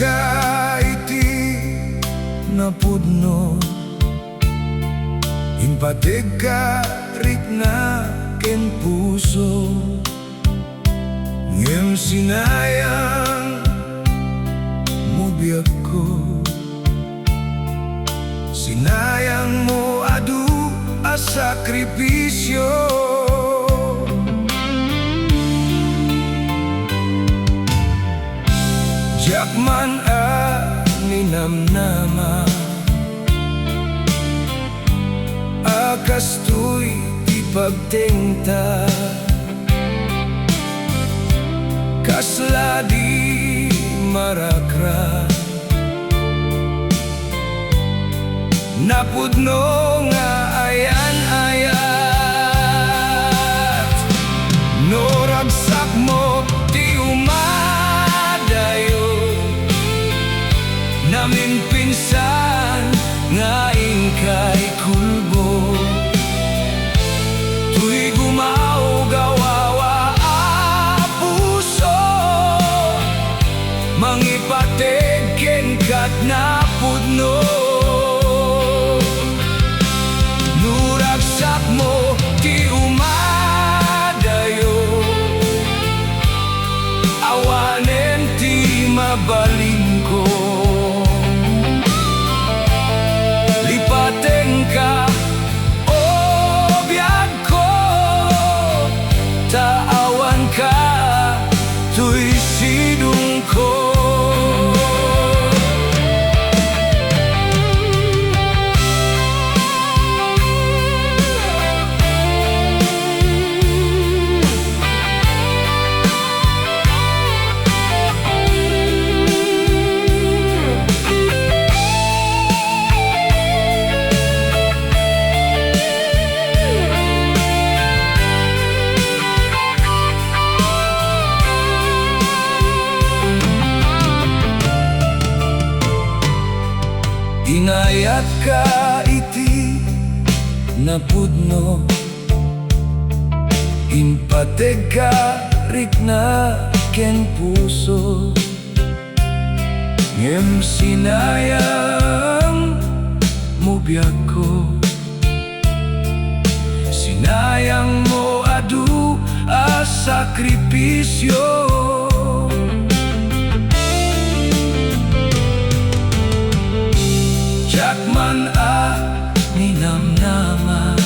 ka iti napudno, impateg ka rikna ken puso, ngem sinayang mo biyak ko, sinayang mo adu a sakripisyo. Jakman a ninamnama, akas to'y ipagtingta, kasla di marakra, napudno nga ayan-ayat, no ragsak mo ti umadayo, namin pinsan nga ingkay kulbo, tuy gumaugawawa a puso, mangipateg ken kat napudno. Nuragsak mo ti umadayo, awanen ti mabaling ko, lipaten ka o biyag ko, taawan ka tuy sidong ko. Inayat ka iti napudno, impateg ka rikna ken puso, ngem sinayang mo biyak ko, sinayang mo adu a sakripisyo. Jakman a ninamnama,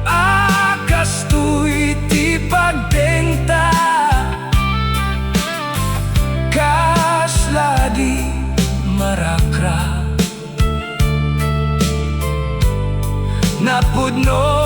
akas to'y ti pagtengta, kasla di marakra, napudno